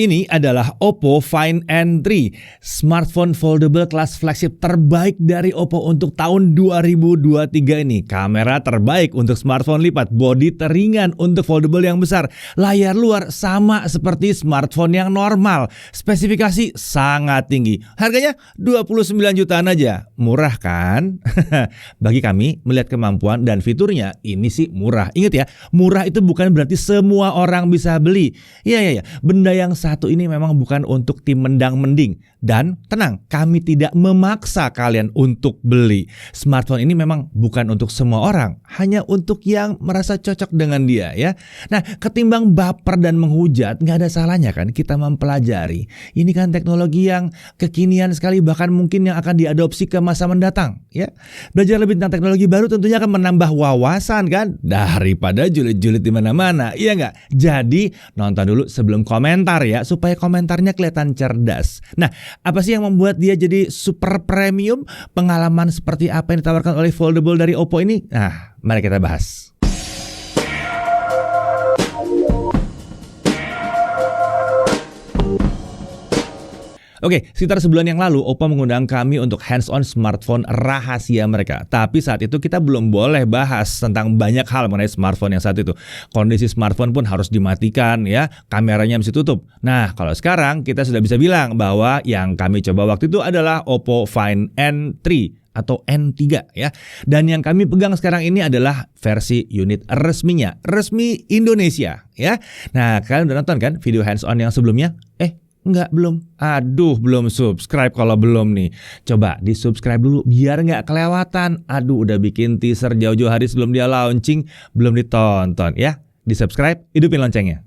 Ini adalah Oppo Find N3, smartphone foldable kelas flagship terbaik dari Oppo untuk tahun 2023 ini. Kamera terbaik untuk smartphone lipat, bodi teringan untuk foldable yang besar, layar luar sama seperti smartphone yang normal, spesifikasi sangat tinggi. Harganya 29 jutaan aja, murah kan? Bagi kami, melihat kemampuan dan fiturnya, ini sih murah. Ingat ya, murah itu bukan berarti semua orang bisa beli. Ya, benda yang satu ini memang bukan untuk tim mendang-mending. Dan tenang, kami tidak memaksa kalian untuk beli. Smartphone ini memang bukan untuk semua orang, hanya untuk yang merasa cocok dengan dia ya. Nah, ketimbang baper dan menghujat, nggak ada salahnya kan kita mempelajari. Ini kan teknologi yang kekinian sekali, bahkan mungkin yang akan diadopsi ke masa mendatang ya. Belajar lebih tentang teknologi baru tentunya akan menambah wawasan kan, daripada julid-julid di mana-mana, iya nggak? Jadi nonton dulu sebelum komentar ya, supaya komentarnya kelihatan cerdas. Nah, apa sih yang membuat dia jadi super premium? Pengalaman seperti apa yang ditawarkan oleh foldable dari Oppo ini? Nah, mari kita bahas. Oke, sekitar sebulan yang lalu Oppo mengundang kami untuk hands-on smartphone rahasia mereka. Tapi saat itu kita belum boleh bahas tentang banyak hal mengenai smartphone yang saat itu. Kondisi smartphone pun harus dimatikan ya, kameranya mesti tutup. Nah, kalau sekarang kita sudah bisa bilang bahwa yang kami coba waktu itu adalah Oppo Find N3 atau N3 ya. Dan yang kami pegang sekarang ini adalah versi unit resminya, resmi Indonesia ya. Nah, kalian udah nonton kan video hands-on yang sebelumnya? Enggak, belum. Aduh, belum subscribe kalau belum nih. Coba di-subscribe dulu biar nggak kelewatan. Aduh, udah bikin teaser jauh-jauh hari sebelum dia launching, belum ditonton ya. Di-subscribe, hidupin loncengnya.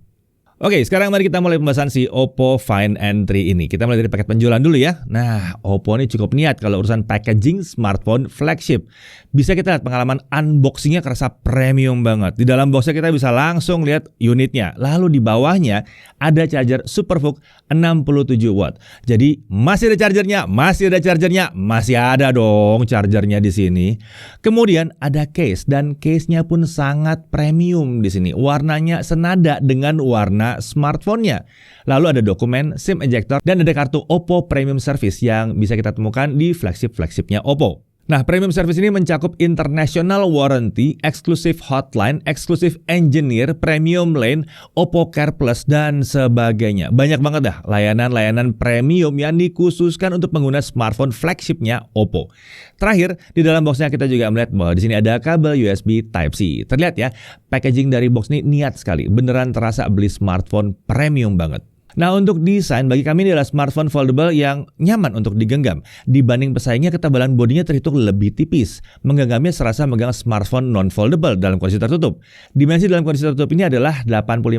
Oke, sekarang mari kita mulai pembahasan si Oppo Find N3 ini. Kita mulai dari paket penjualan dulu ya. Nah, Oppo ini cukup niat kalau urusan packaging smartphone flagship. Bisa kita lihat pengalaman unboxingnya kerasa premium banget. Di dalam boxnya kita bisa langsung lihat unitnya. Lalu di bawahnya ada charger Superfook 67 watt. Jadi masih ada chargernya, masih ada dong chargernya di sini. Kemudian ada case dan case-nya pun sangat premium di sini. Warnanya senada dengan warna smartphone-nya. Lalu ada dokumen, SIM ejector, dan ada kartu Oppo Premium Service yang bisa kita temukan di flagship-flagshipnya Oppo. Nah, Premium Service ini mencakup international warranty, eksklusif hotline, eksklusif engineer, premium lane, Oppo Care Plus, dan sebagainya. Banyak banget dah layanan-layanan premium yang dikhususkan untuk pengguna smartphone flagshipnya Oppo. Terakhir, di dalam boxnya kita juga melihat bahwa di sini ada kabel USB Type-C. Terlihat ya, packaging dari box ini niat sekali. Beneran terasa beli smartphone premium banget. Nah, untuk desain bagi kami ini adalah smartphone foldable yang nyaman untuk digenggam. Dibanding pesaingnya, ketebalan bodinya terhitung lebih tipis. Menggenggaminya serasa megang smartphone non-foldable dalam kondisi tertutup. Dimensi dalam kondisi tertutup ini adalah 85,5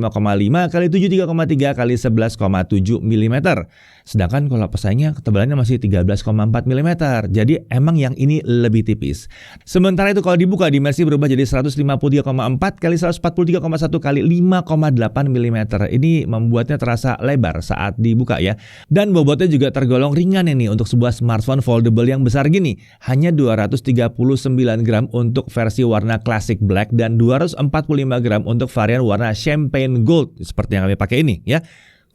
x 73,3 x 11,7 mm. Sedangkan kalau pesaingnya ketebalannya masih 13,4 mm. Jadi emang yang ini lebih tipis. Sementara itu kalau dibuka dimensi berubah jadi 153,4 x 143,1 x 5,8 mm. Ini membuatnya terasa lebar saat dibuka ya. Dan bobotnya juga tergolong ringan ini untuk sebuah smartphone foldable yang besar gini. Hanya 239 gram untuk versi warna classic black dan 245 gram untuk varian warna champagne gold seperti yang kami pakai ini ya.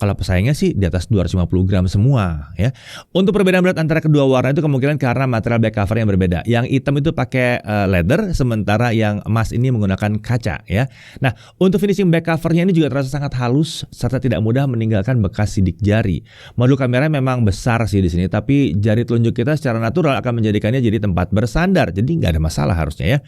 Kalau pesaingnya sih di atas 250 gram semua ya. Untuk perbedaan berat antara kedua warna itu kemungkinan karena material back cover yang berbeda. Yang hitam itu pakai leather, sementara yang emas ini menggunakan kaca ya. Nah, untuk finishing back covernya ini juga terasa sangat halus serta tidak mudah meninggalkan bekas sidik jari. Modul kamera memang besar sih di sini, tapi jari telunjuk kita secara natural akan menjadikannya jadi tempat bersandar. Jadi nggak ada masalah harusnya ya.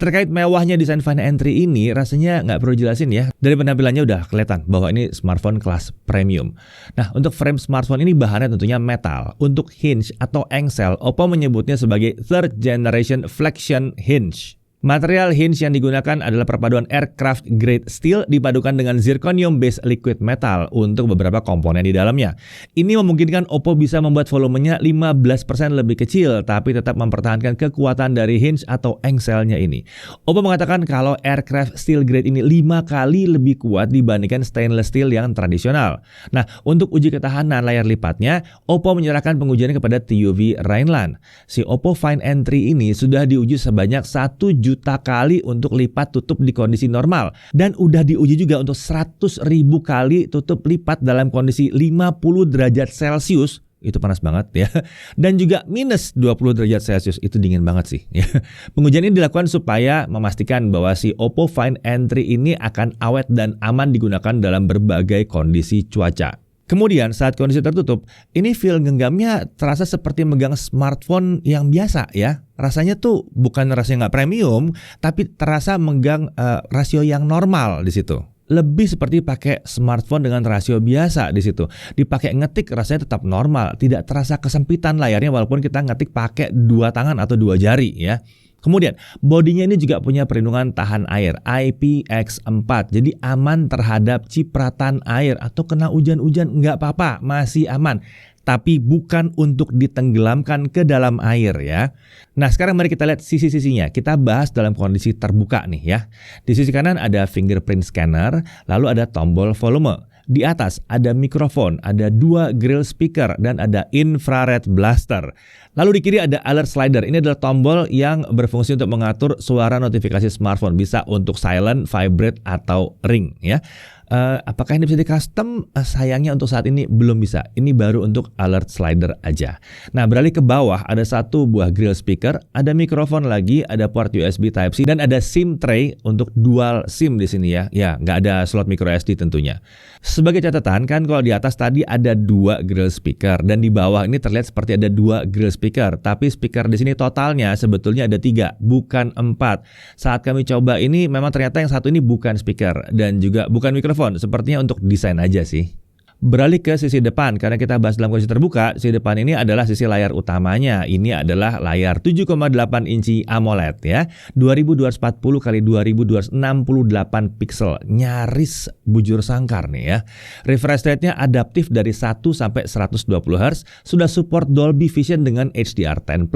Terkait mewahnya desain Find N3 ini, rasanya nggak perlu jelasin ya. Dari penampilannya udah kelihatan bahwa ini smartphone kelas premium. Nah, untuk frame smartphone ini bahannya tentunya metal. Untuk hinge atau engsel, Oppo menyebutnya sebagai third generation flexion hinge. Material hinge yang digunakan adalah perpaduan aircraft grade steel dipadukan dengan zirconium based liquid metal untuk beberapa komponen di dalamnya. Ini memungkinkan Oppo bisa membuat volumenya 15% lebih kecil tapi tetap mempertahankan kekuatan dari hinge atau engselnya ini. Oppo mengatakan kalau aircraft steel grade ini 5 kali lebih kuat dibandingkan stainless steel yang tradisional. Nah, untuk uji ketahanan layar lipatnya, Oppo menyerahkan pengujiannya kepada TÜV Rheinland. Si Oppo Find N3 ini sudah diuji sebanyak 1 juta kali untuk lipat tutup di kondisi normal. Dan udah diuji juga untuk 100.000 kali tutup lipat dalam kondisi 50 derajat Celcius. Itu panas banget ya. Dan juga minus 20 derajat Celcius, itu dingin banget sih ya. Pengujian ini dilakukan supaya memastikan bahwa si Oppo Find N3 ini akan awet dan aman digunakan dalam berbagai kondisi cuaca. Kemudian saat kondisi tertutup, ini feel genggamnya terasa seperti megang smartphone yang biasa ya. Rasanya tuh bukan rasanya nggak premium, tapi terasa megang rasio yang normal di situ. Lebih seperti pakai smartphone dengan rasio biasa di situ. Dipakai ngetik rasanya tetap normal, tidak terasa kesempitan layarnya walaupun kita ngetik pakai 2 tangan atau 2 jari ya. Kemudian, bodinya ini juga punya perlindungan tahan air IPX4. Jadi aman terhadap cipratan air atau kena hujan-hujan nggak apa-apa, masih aman. Tapi bukan untuk ditenggelamkan ke dalam air ya. Nah sekarang mari kita lihat sisi-sisinya. Kita bahas dalam kondisi terbuka nih ya. Di sisi kanan ada fingerprint scanner, lalu ada tombol volume. Di atas ada mikrofon, ada 2 grill speaker, dan ada infrared blaster. Lalu di kiri ada alert slider. Ini adalah tombol yang berfungsi untuk mengatur suara notifikasi smartphone. Bisa untuk silent, vibrate, atau ring ya. Apakah ini bisa di custom? Sayangnya untuk saat ini belum bisa. Ini baru untuk alert slider aja. Nah beralih ke bawah ada 1 buah grill speaker, ada mikrofon lagi, ada port USB Type-C, dan ada SIM tray untuk dual SIM di sini ya. Ya nggak ada slot micro SD tentunya. Sebagai catatan kan kalau di atas tadi ada 2 grill speaker dan di bawah ini terlihat seperti ada 2 grill speaker. Tapi speaker di sini totalnya sebetulnya ada 3, bukan 4. Saat kami coba ini memang ternyata yang satu ini bukan speaker dan juga bukan mikrofon. Sepertinya untuk desain aja sih. Beralih ke sisi depan, karena kita bahas dalam kondisi terbuka, sisi depan ini adalah sisi layar utamanya. Ini adalah layar 7,8 inci AMOLED ya, 2240 x 2268 pixel, nyaris bujur sangkar nih ya. Refresh rate-nya adaptif dari 1 sampai 120 Hz, sudah support Dolby Vision dengan HDR10+.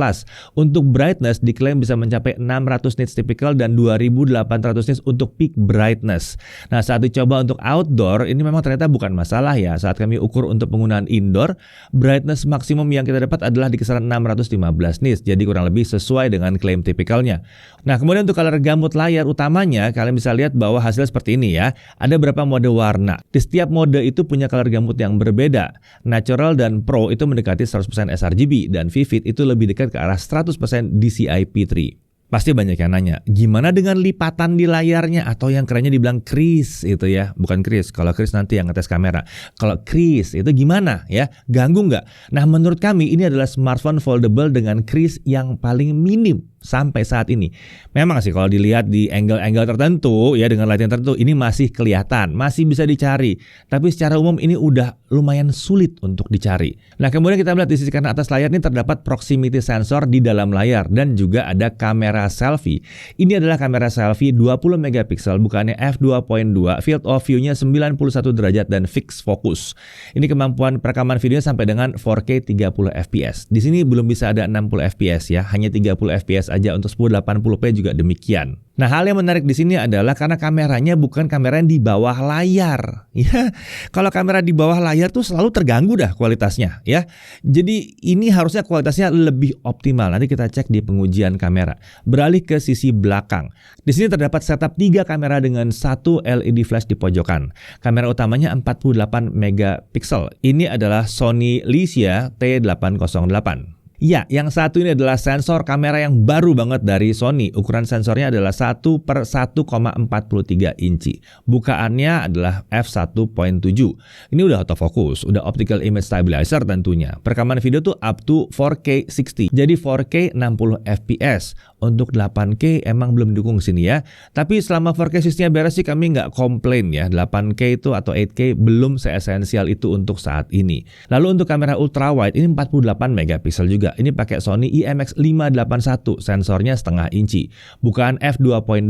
Untuk brightness diklaim bisa mencapai 600 nits typical dan 2800 nits untuk peak brightness. Nah saat dicoba untuk outdoor, ini memang ternyata bukan masalah ya. Saat kami ukur untuk penggunaan indoor, brightness maksimum yang kita dapat adalah di kisaran 615 nits, jadi kurang lebih sesuai dengan klaim tipikalnya. Nah kemudian untuk color gamut layar utamanya, kalian bisa lihat bahwa hasil seperti ini ya. Ada beberapa mode warna. Di setiap mode itu punya color gamut yang berbeda. Natural dan Pro itu mendekati 100% sRGB, dan Vivid itu lebih dekat ke arah 100% DCI-P3. Pasti banyak yang nanya, gimana dengan lipatan di layarnya atau yang kerennya dibilang crease itu ya. Bukan crease, kalau crease nanti yang ngetes kamera. Kalau crease itu gimana ya? Ganggu nggak? Nah menurut kami ini adalah smartphone foldable dengan crease yang paling minim sampai saat ini. Memang sih kalau dilihat di angle-angle tertentu ya dengan lighting tertentu ini masih kelihatan, masih bisa dicari. Tapi secara umum ini udah lumayan sulit untuk dicari. Nah kemudian kita melihat di sisi kanan atas layar ini terdapat proximity sensor di dalam layar dan juga ada kamera selfie. Ini adalah kamera selfie 20 megapiksel, bukannya f2.2, field of view-nya 91 derajat dan fixed focus. Ini kemampuan perekaman videonya sampai dengan 4K 30 fps. Di sini belum bisa ada 60 fps ya, hanya 30 fps aja. Untuk 1080p juga demikian. Nah, hal yang menarik di sini adalah karena kameranya bukan kamera yang di bawah layar. Ya, kalau kamera di bawah layar tuh selalu terganggu dah kualitasnya, ya. Jadi ini harusnya kualitasnya lebih optimal. Nanti kita cek di pengujian kamera. Beralih ke sisi belakang. Di sini terdapat setup 3 kamera dengan 1 LED flash di pojokan. Kamera utamanya 48 megapiksel. Ini adalah Sony Lesia T808. Ya, yang satu ini adalah sensor kamera yang baru banget dari Sony. Ukuran sensornya adalah 1/1,43 inci. Bukaannya adalah f1.7. Ini udah autofocus, udah optical image stabilizer tentunya. Perekaman video tuh up to 4K 60. Jadi 4K 60 fps. Untuk 8K emang belum didukung sini ya. Tapi selama 4K 60-nya beres sih kami nggak komplain ya. 8K itu atau 8K belum se-esensial itu untuk saat ini. Lalu untuk kamera ultra wide ini 48 megapiksel juga. Ini pakai Sony IMX581, sensornya setengah inci, bukan f2.2.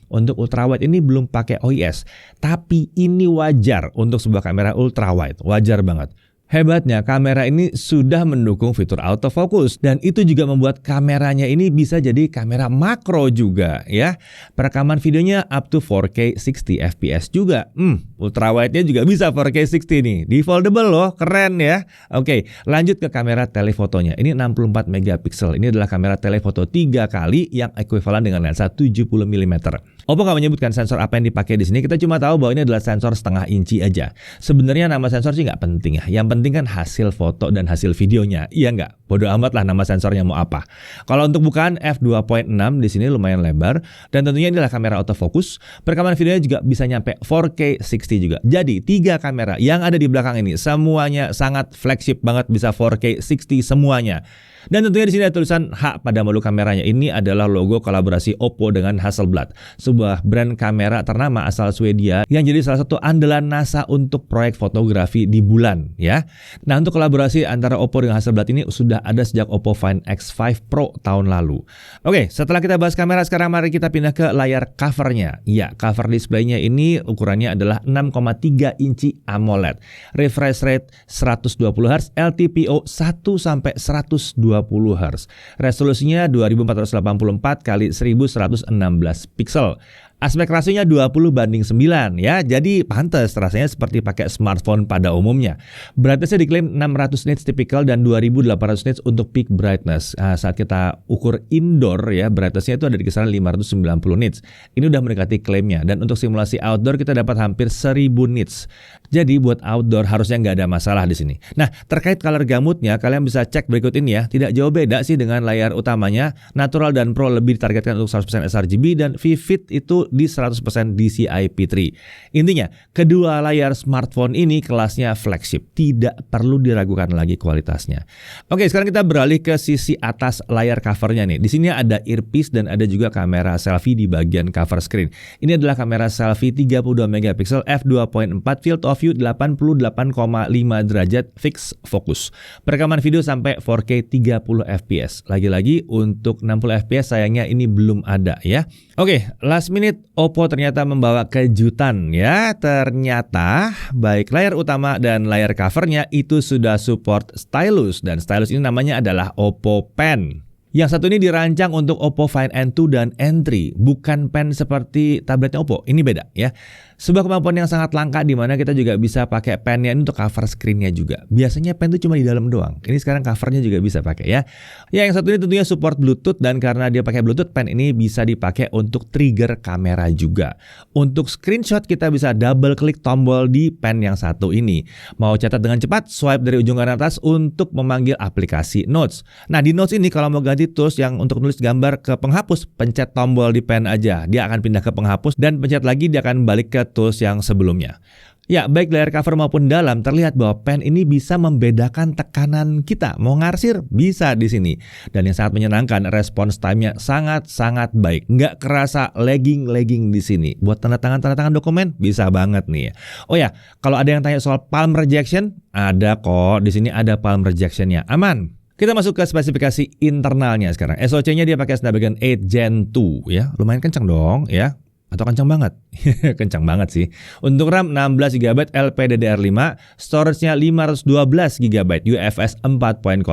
Untuk ultrawide ini belum pakai OIS, tapi ini wajar untuk sebuah kamera ultrawide, wajar banget. Hebatnya, kamera ini sudah mendukung fitur autofocus dan itu juga membuat kameranya ini bisa jadi kamera makro juga ya. Perekaman videonya up to 4K 60 fps juga. Ultrawide-nya juga bisa 4K 60 nih. Di foldable loh, keren ya. Oke, lanjut ke kamera telefotonya. Ini 64 megapiksel. Ini adalah kamera telefoto 3 kali yang ekuivalen dengan lensa 70 mm. Oppo nggak menyebutkan sensor apa yang dipakai di sini. Kita cuma tahu bahwa ini adalah sensor setengah inci aja. Sebenarnya nama sensor sih nggak penting ya. Yang penting kan hasil foto dan hasil videonya. Iya nggak? Bodoh amat lah nama sensornya mau apa. Kalau untuk bukaan f2.6 di sini lumayan lebar dan tentunya inilah kamera autofocus. Perekaman videonya juga bisa nyampe 4K 60 juga. Jadi 3 kamera yang ada di belakang ini semuanya sangat flagship banget, bisa 4K 60 semuanya. Dan tentunya di sini ada tulisan H pada modul kameranya. Ini adalah logo kolaborasi Oppo dengan Hasselblad, sebuah brand kamera ternama asal Swedia yang jadi salah satu andalan NASA untuk proyek fotografi di bulan ya. Nah, untuk kolaborasi antara Oppo dengan Hasselblad ini sudah ada sejak Oppo Find X5 Pro tahun lalu. Oke, setelah kita bahas kamera, sekarang mari kita pindah ke layar covernya. Ya, cover displaynya ini ukurannya adalah 6,3 inci AMOLED, refresh rate 120Hz, LTPO 1-120 Hz. Resolusinya 2484 x 1116 pixel. Aspek rasionya 20:9 ya. Jadi pantas rasanya seperti pakai smartphone pada umumnya. Brightness-nya diklaim 600 nits typical dan 2800 nits untuk peak brightness. Nah, saat kita ukur indoor ya, brightness-nya itu ada di kisaran 590 nits. Ini udah mendekati klaimnya. Dan untuk simulasi outdoor kita dapat hampir 1000 nits. Jadi buat outdoor harusnya nggak ada masalah di sini. Nah, terkait color gamutnya, kalian bisa cek berikut ini ya. Tidak jauh beda sih dengan layar utamanya. Natural dan Pro lebih ditargetkan untuk 100% sRGB dan Vivid itu di 100% DCI-P3. Intinya, kedua layar smartphone ini kelasnya flagship, tidak perlu diragukan lagi kualitasnya. Oke, sekarang kita beralih ke sisi atas layar covernya nih. Di sini ada earpiece dan ada juga kamera selfie di bagian cover screen. Ini adalah kamera selfie 32 megapiksel f2.4, field of view 88,5 derajat fixed focus. Perekaman video sampai 4K 30 fps. Lagi-lagi untuk 60 fps sayangnya ini belum ada ya. Oke, last minute Oppo ternyata membawa kejutan ya. Ternyata baik layar utama dan layar covernya itu sudah support stylus, dan stylus ini namanya adalah Oppo Pen. Yang satu ini dirancang untuk Oppo Find N2 dan N3, bukan pen seperti tabletnya Oppo. Ini beda ya. Sebuah kemampuan yang sangat langka di mana kita juga bisa pakai pennya ini untuk cover screen-nya juga. Biasanya pen itu cuma di dalam doang. Ini sekarang covernya juga bisa pakai ya. Ya, yang satu ini tentunya support Bluetooth, dan karena dia pakai Bluetooth, pen ini bisa dipakai untuk trigger kamera juga. Untuk screenshot kita bisa double klik tombol di pen yang satu ini. Mau catat dengan cepat, swipe dari ujung kanan atas untuk memanggil aplikasi Notes. Nah, di Notes ini kalau mau ganti tools yang untuk nulis gambar ke penghapus, pencet tombol di pen aja. Dia akan pindah ke penghapus dan pencet lagi dia akan balik ke tools yang sebelumnya. Ya, baik layar cover maupun dalam, terlihat bahwa pen ini bisa membedakan tekanan kita. Mau ngarsir, bisa di sini. Dan yang sangat menyenangkan, response time-nya sangat-sangat baik. Nggak kerasa lagging di sini. Buat tanda tangan dokumen, bisa banget nih. Oh ya, kalau ada yang tanya soal palm rejection, ada kok. Di sini ada palm rejection-nya. Aman. Kita masuk ke spesifikasi internalnya sekarang. SoC-nya dia pakai Snapdragon 8 Gen 2 ya. Lumayan kenceng dong ya. Atau kencang banget? Kencang banget sih. Untuk RAM 16GB LPDDR5, storage-nya 512GB UFS 4.0.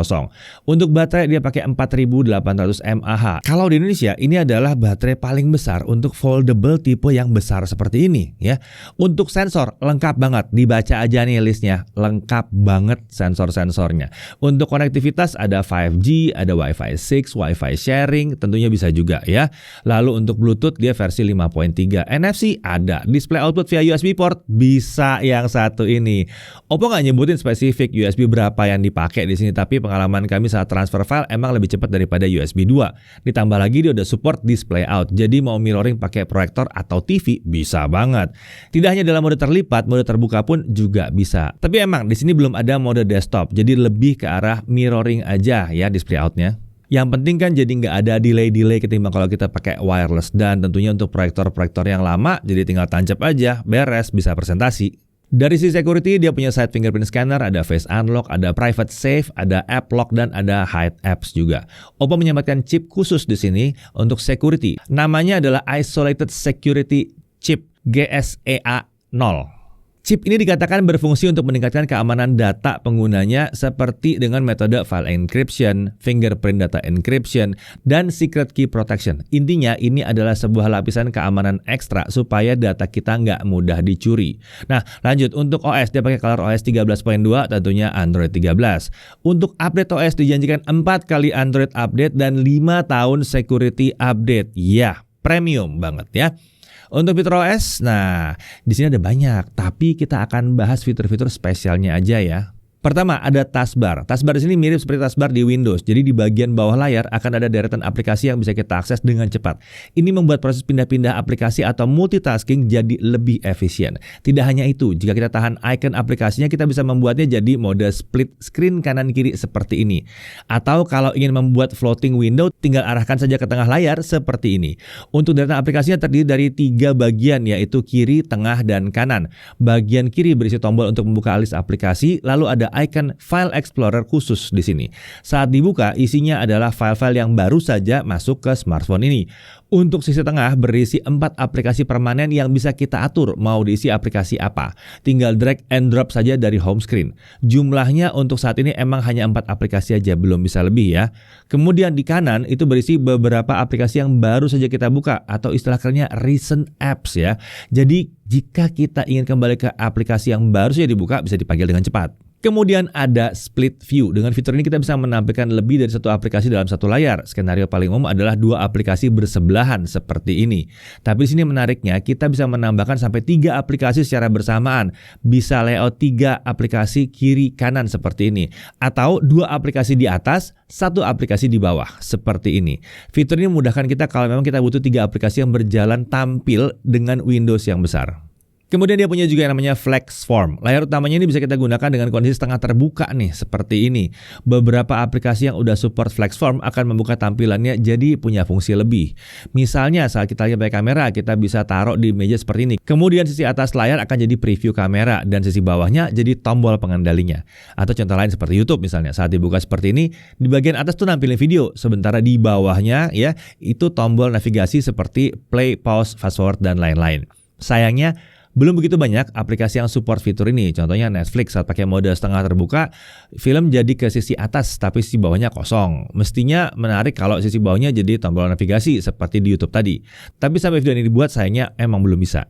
Untuk baterai dia pakai 4800 mAh. Kalau di Indonesia ini adalah baterai paling besar untuk foldable tipe yang besar seperti ini ya. Untuk sensor lengkap banget, dibaca aja nih listnya, lengkap banget sensor-sensornya. Untuk konektivitas ada 5G, ada Wi-Fi 6, Wi-Fi sharing, tentunya bisa juga ya. Lalu untuk Bluetooth dia versi 5.3, NFC ada, display output via USB port bisa yang satu ini. Oppo nggak nyebutin spesifik USB berapa yang dipakai di sini, tapi pengalaman kami saat transfer file emang lebih cepat daripada USB 2. Ditambah lagi dia udah support display out, jadi mau mirroring pakai proyektor atau TV bisa banget. Tidak hanya dalam mode terlipat, mode terbuka pun juga bisa. Tapi emang di sini belum ada mode desktop, jadi lebih ke arah mirroring aja ya display outnya. Yang penting kan jadi nggak ada delay ketimbang kalau kita pakai wireless. Dan tentunya untuk proyektor-proyektor yang lama jadi tinggal tancap aja, beres, bisa presentasi. Dari sisi security dia punya side fingerprint scanner, ada face unlock, ada private safe, ada app lock, dan ada hide apps juga. Oppo menyamakan chip khusus di sini untuk security. Namanya adalah Isolated Security Chip GSEA 0. Chip ini dikatakan berfungsi untuk meningkatkan keamanan data penggunanya seperti dengan metode file encryption, fingerprint data encryption, dan secret key protection. Intinya ini adalah sebuah lapisan keamanan ekstra supaya data kita nggak mudah dicuri. Nah lanjut, untuk OS dia pakai ColorOS 13.2, tentunya Android 13. Untuk update OS dijanjikan 4 kali Android update dan 5 tahun security update. Ya, premium banget ya. Untuk fitur OS, nah di sini ada banyak, tapi kita akan bahas fitur-fitur spesialnya aja ya. Pertama ada taskbar. Taskbar di sini mirip seperti taskbar di Windows. Jadi di bagian bawah layar akan ada deretan aplikasi yang bisa kita akses dengan cepat. Ini membuat proses pindah-pindah aplikasi atau multitasking jadi lebih efisien. Tidak hanya itu, jika kita tahan icon aplikasinya, kita bisa membuatnya jadi mode split screen kanan kiri seperti ini. Atau kalau ingin membuat floating window, tinggal arahkan saja ke tengah layar seperti ini. Untuk deretan aplikasinya terdiri dari 3 bagian, yaitu kiri, tengah, dan kanan. Bagian kiri berisi tombol untuk membuka list aplikasi, lalu ada icon File Explorer khusus di sini. Saat dibuka, isinya adalah file-file yang baru saja masuk ke smartphone ini. Untuk sisi tengah berisi 4 aplikasi permanen yang bisa kita atur mau diisi aplikasi apa. Tinggal drag and drop saja dari home screen. Jumlahnya untuk saat ini emang hanya 4 aplikasi aja, belum bisa lebih ya. Kemudian di kanan itu berisi beberapa aplikasi yang baru saja kita buka atau istilah kerennya recent apps ya. Jadi jika kita ingin kembali ke aplikasi yang baru saja dibuka, bisa dipanggil dengan cepat. Kemudian ada split view. Dengan fitur ini kita bisa menampilkan lebih dari 1 aplikasi dalam satu layar. Skenario paling umum adalah 2 aplikasi bersebelahan seperti ini. Tapi di sini menariknya, kita bisa menambahkan sampai 3 aplikasi secara bersamaan. Bisa layout 3 aplikasi kiri kanan seperti ini. Atau 2 aplikasi di atas, 1 aplikasi di bawah seperti ini. Fitur ini memudahkan kita kalau memang kita butuh 3 aplikasi yang berjalan tampil dengan Windows yang besar. Kemudian dia punya juga yang namanya Flex Form. Layar utamanya ini bisa kita gunakan dengan kondisi setengah terbuka nih, seperti ini. Beberapa aplikasi yang udah support Flex Form akan membuka tampilannya jadi punya fungsi lebih. Misalnya saat kita lihat pakai kamera, kita bisa taruh di meja seperti ini. Kemudian sisi atas layar akan jadi preview kamera dan sisi bawahnya jadi tombol pengendalinya. Atau contoh lain seperti YouTube misalnya, saat dibuka seperti ini, di bagian atas tuh nampilin video, sementara di bawahnya ya itu tombol navigasi seperti play, pause, fast forward dan lain-lain. Sayangnya belum begitu banyak aplikasi yang support fitur ini. Contohnya Netflix saat pakai mode setengah terbuka, film jadi ke sisi atas tapi sisi bawahnya kosong. Mestinya menarik kalau sisi bawahnya jadi tombol navigasi seperti di YouTube tadi. Tapi sampai video ini dibuat sayangnya emang belum bisa.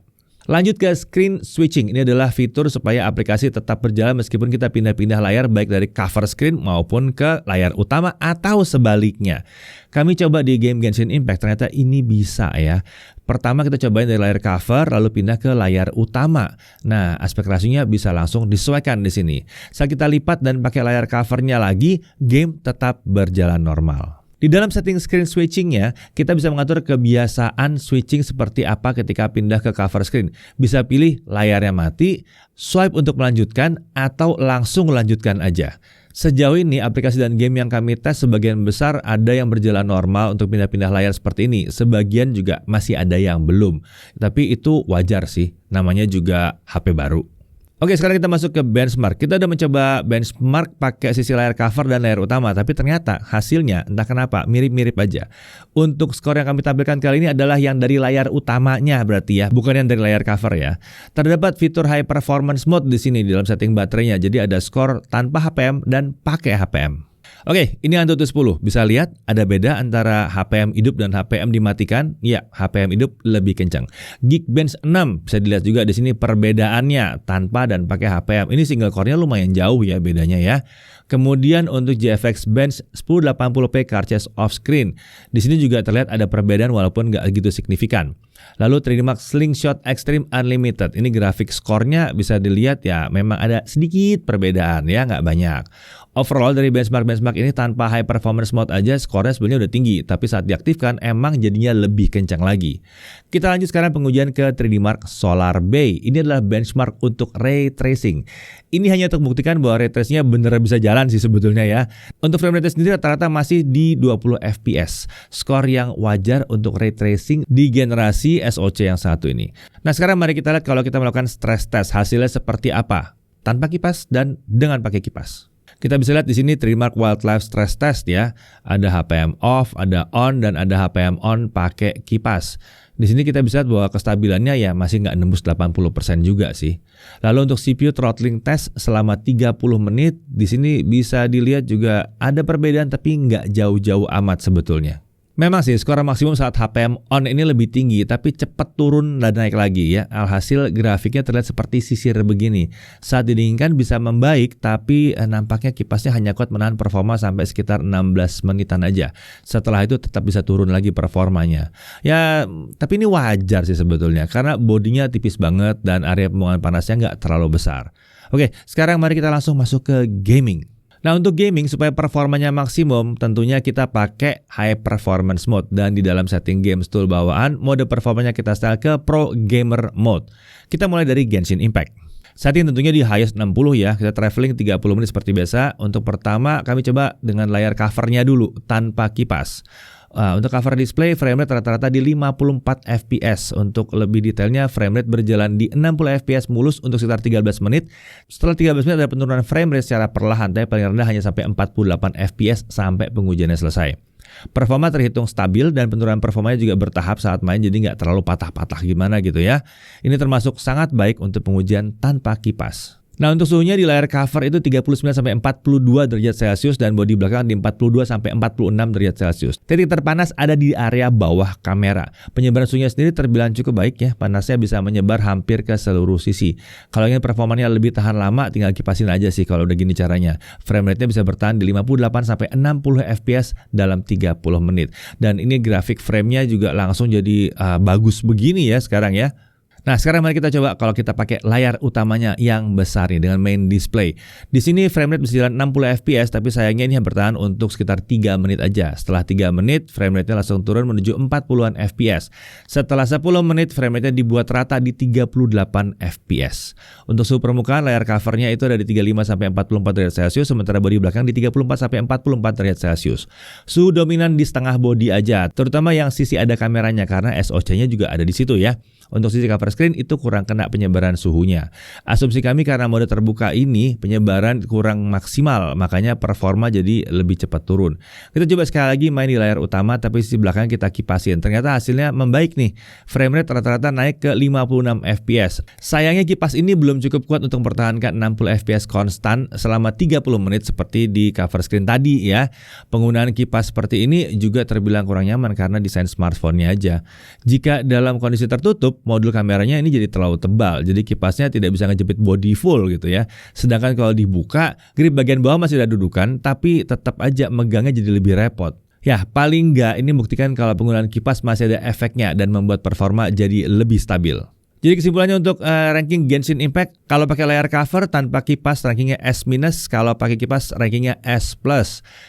Lanjut ke screen switching. Ini adalah fitur supaya aplikasi tetap berjalan meskipun kita pindah-pindah layar baik dari cover screen maupun ke layar utama atau sebaliknya. Kami coba di game Genshin Impact, ternyata ini bisa ya. Pertama kita cobain dari layar cover lalu pindah ke layar utama. Nah, aspek rasionya bisa langsung disesuaikan di sini. Saat kita lipat dan pakai layar covernya lagi, game tetap berjalan normal. Di dalam setting screen switchingnya, kita bisa mengatur kebiasaan switching seperti apa ketika pindah ke cover screen. Bisa pilih layarnya mati, swipe untuk melanjutkan, atau langsung lanjutkan aja. Sejauh ini aplikasi dan game yang kami tes sebagian besar ada yang berjalan normal untuk pindah-pindah layar seperti ini. Sebagian juga masih ada yang belum. Tapi itu wajar sih, namanya juga HP baru. Oke, sekarang kita masuk ke benchmark. Kita udah mencoba benchmark pakai sisi layar cover dan layar utama, tapi ternyata hasilnya entah kenapa mirip-mirip aja. Untuk skor yang kami tampilkan kali ini adalah yang dari layar utamanya berarti ya, bukan yang dari layar cover ya. Terdapat fitur high performance mode di sini di dalam setting baterainya. Jadi ada skor tanpa HPM dan pakai HPM. Oke, ini Antutu 10. Bisa lihat ada beda antara HPM hidup dan HPM dimatikan. Ya, HPM hidup lebih kencang. Geekbench 6 bisa dilihat juga di sini perbedaannya tanpa dan pakai HPM. Ini single core-nya lumayan jauh ya bedanya ya. Kemudian untuk GFX Bench 1080p cartridge off screen. Di sini juga terlihat ada perbedaan walaupun nggak gitu signifikan. Lalu 3D Mark Slingshot Extreme Unlimited. Ini grafik skornya bisa dilihat ya memang ada sedikit perbedaan ya, nggak banyak. Overall dari benchmark ini tanpa high performance mode aja skornya sebenarnya udah tinggi, tapi saat diaktifkan emang jadinya lebih kencang lagi. Kita lanjut sekarang pengujian ke 3D Mark Solar Bay. Ini adalah benchmark untuk ray tracing. Ini hanya untuk membuktikan bahwa ray tracingnya bener bisa jalan sih sebetulnya ya. Untuk frame rate sendiri rata-rata masih di 20 fps. Skor yang wajar untuk ray tracing di generasi SoC yang satu ini. Nah sekarang mari kita lihat kalau kita melakukan stress test hasilnya seperti apa. Tanpa kipas dan dengan pakai kipas. Kita bisa lihat di sini 3D Mark Wildlife Stress Test ya. Ada HPM off, ada on, dan ada HPM on pakai kipas. Di sini kita bisa lihat bahwa kestabilannya ya masih nggak nembus 80% juga sih. Lalu untuk CPU throttling test selama 30 menit, di sini bisa dilihat juga ada perbedaan tapi nggak jauh-jauh amat sebetulnya. Memang sih skor maksimum saat HPM on ini lebih tinggi tapi cepat turun dan naik lagi ya. Alhasil grafiknya terlihat seperti sisir begini. Saat didinginkan bisa membaik tapi nampaknya kipasnya hanya kuat menahan performa sampai sekitar 16 menitan aja. Setelah itu tetap bisa turun lagi performanya. Ya tapi ini wajar sih sebetulnya karena bodinya tipis banget dan area pembuangan panasnya nggak terlalu besar. Oke, sekarang mari kita langsung masuk ke gaming. Nah untuk gaming supaya performanya maksimum tentunya kita pakai high performance mode dan di dalam setting games tool bawaan mode performanya kita setel ke pro gamer mode. Kita mulai dari Genshin Impact. Setting tentunya di highest 60 ya, kita traveling 30 menit seperti biasa. Untuk pertama kami coba dengan layar covernya dulu tanpa kipas. Untuk cover display framerate rata-rata di 54 fps. Untuk lebih detailnya framerate berjalan di 60 fps mulus untuk sekitar 13 menit. Setelah 13 menit ada penurunan framerate secara perlahan, tapi paling rendah hanya sampai 48 fps sampai pengujiannya selesai. Performa terhitung stabil dan penurunan performanya juga bertahap saat main, jadi nggak terlalu patah-patah gimana gitu ya. Ini termasuk sangat baik untuk pengujian tanpa kipas. Nah untuk suhunya di layar cover itu 39-42 derajat Celcius dan bodi belakang di 42-46 derajat Celcius. Titik terpanas ada di area bawah kamera. Penyebaran suhunya sendiri terbilang cukup baik ya, panasnya bisa menyebar hampir ke seluruh sisi. Kalau ingin performanya lebih tahan lama tinggal kipasin aja sih kalau udah gini caranya. Frame rate-nya bisa bertahan di 58-60 fps dalam 30 menit. Dan ini grafik frame-nya juga langsung jadi bagus begini ya sekarang ya. Nah sekarang mari kita coba kalau kita pakai layar utamanya yang besar nih dengan main display. Di sini frame rate bisa jalan 60 fps tapi sayangnya ini bertahan untuk sekitar 3 menit aja. Setelah 3 menit frame rate-nya langsung turun menuju 40-an fps. Setelah 10 menit frame rate-nya dibuat rata di 38 fps. Untuk suhu permukaan layar covernya itu ada di 35-44 derajat Celcius sementara bodi belakang di 34-44 derajat Celcius. Suhu dominan di setengah bodi aja, terutama yang sisi ada kameranya karena SoC-nya juga ada di situ ya. Untuk sisi cover screen itu kurang kena penyebaran suhunya. Asumsi kami karena mode terbuka ini penyebaran kurang maksimal, makanya performa jadi lebih cepat turun. Kita coba sekali lagi main di layar utama tapi sisi belakang kita kipasin. Ternyata hasilnya membaik nih. Frame rate rata-rata naik ke 56 fps. Sayangnya kipas ini belum cukup kuat untuk mempertahankan 60 fps konstan selama 30 menit seperti di cover screen tadi ya. Penggunaan kipas seperti ini juga terbilang kurang nyaman karena desain smartphone-nya aja. Jika dalam kondisi tertutup, modul kameranya ini jadi terlalu tebal, jadi kipasnya tidak bisa ngejepit body full gitu ya. Sedangkan kalau dibuka, grip bagian bawah masih ada dudukan, tapi tetap aja megangnya jadi lebih repot. Ya, paling nggak ini buktikan kalau penggunaan kipas masih ada efeknya dan membuat performa jadi lebih stabil. Jadi kesimpulannya untuk ranking Genshin Impact, kalau pakai layar cover tanpa kipas rankingnya S-, kalau pakai kipas rankingnya S+.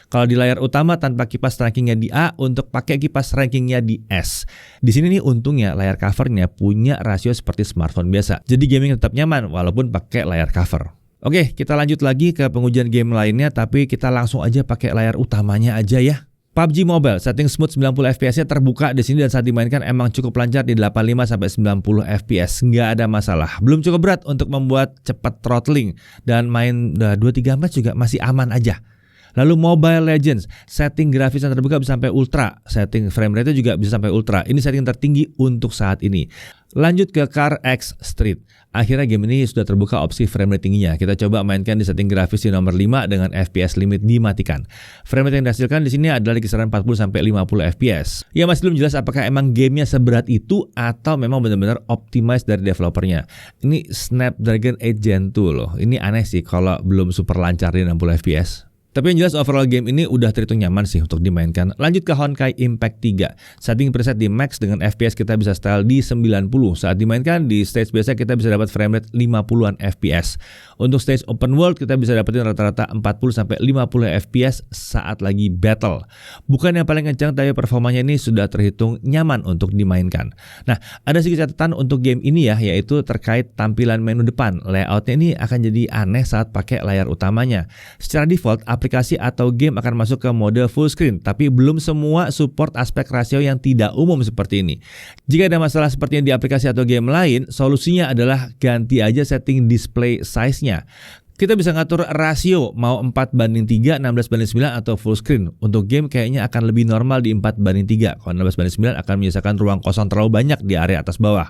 Kalau di layar utama tanpa kipas rankingnya di A, untuk pakai kipas rankingnya di S. Di sini nih untungnya layar covernya punya rasio seperti smartphone biasa. Jadi gaming tetap nyaman walaupun pakai layar cover. Oke, kita lanjut lagi ke pengujian game lainnya tapi kita langsung aja pakai layar utamanya aja ya. PUBG Mobile setting smooth 90 fps-nya terbuka di sini dan saat dimainkan emang cukup lancar di 85-90 fps, nggak ada masalah. Belum cukup berat untuk membuat cepat throttling dan main 2-3 match juga masih aman aja. Lalu Mobile Legends, setting grafisnya terbuka bisa sampai ultra, setting frame rate juga bisa sampai ultra. Ini setting tertinggi untuk saat ini. Lanjut ke Car X Street. Akhirnya game ini sudah terbuka opsi frame rate tingginya. Kita coba mainkan di setting grafis di nomor 5 dengan FPS limit dimatikan. Frame rate yang dihasilkan di sini adalah di kisaran 40-50 fps. Ya masih belum jelas apakah emang gamenya seberat itu atau memang benar-benar optimize dari developernya. Ini Snapdragon 8 Gen 2 loh. Ini aneh sih kalau belum super lancar di 60 fps. Tapi yang jelas overall game ini udah terhitung nyaman sih untuk dimainkan. Lanjut ke Honkai Impact 3. Setting preset di max dengan FPS kita bisa setel di 90. Saat dimainkan di stage biasa kita bisa dapat frame rate 50-an FPS. Untuk stage open world kita bisa dapetin rata-rata 40-50 FPS saat lagi battle. Bukan yang paling kencang tapi performanya ini sudah terhitung nyaman untuk dimainkan. Nah, ada sedikit catatan untuk game ini ya, yaitu terkait tampilan menu depan. Layoutnya ini akan jadi aneh saat pakai layar utamanya. Secara default, aplikasi atau game akan masuk ke mode full screen, tapi belum semua support aspek rasio yang tidak umum seperti ini. Jika ada masalah seperti yang di aplikasi atau game lain, solusinya adalah ganti aja setting display size-nya. Kita bisa ngatur rasio, mau 4:3, 16:9 atau full screen. Untuk game kayaknya akan lebih normal di 4:3. Kalau 16:9 akan menyisakan ruang kosong terlalu banyak di area atas bawah.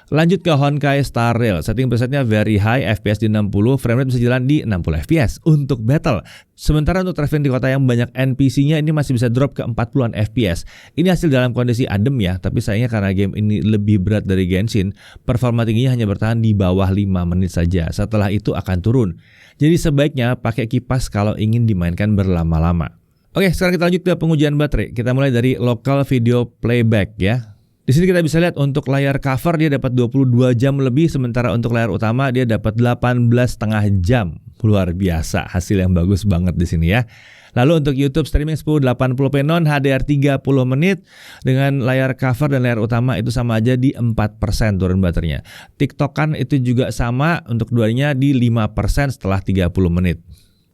Lanjut ke Honkai Star Rail, setting presetnya very high, FPS di 60, frame rate bisa jalan di 60 FPS untuk battle. Sementara untuk traveling di kota yang banyak NPC-nya ini masih bisa drop ke 40-an FPS. Ini hasil dalam kondisi adem ya, tapi sayangnya karena game ini lebih berat dari Genshin, performa tingginya hanya bertahan di bawah 5 menit saja. Setelah itu akan turun. Jadi sebaiknya pakai kipas kalau ingin dimainkan berlama-lama. Oke, sekarang kita lanjut ke pengujian baterai. Kita mulai dari local video playback ya. Di sini kita bisa lihat untuk layar cover dia dapat 22 jam lebih, sementara untuk layar utama dia dapat 18,5 jam. Luar biasa, hasil yang bagus banget di sini ya. Lalu untuk YouTube streaming 1080p non HDR 30 menit dengan layar cover dan layar utama itu sama aja di 4% turun baterainya. TikTok kan itu juga sama, untuk duanya di 5% setelah 30 menit.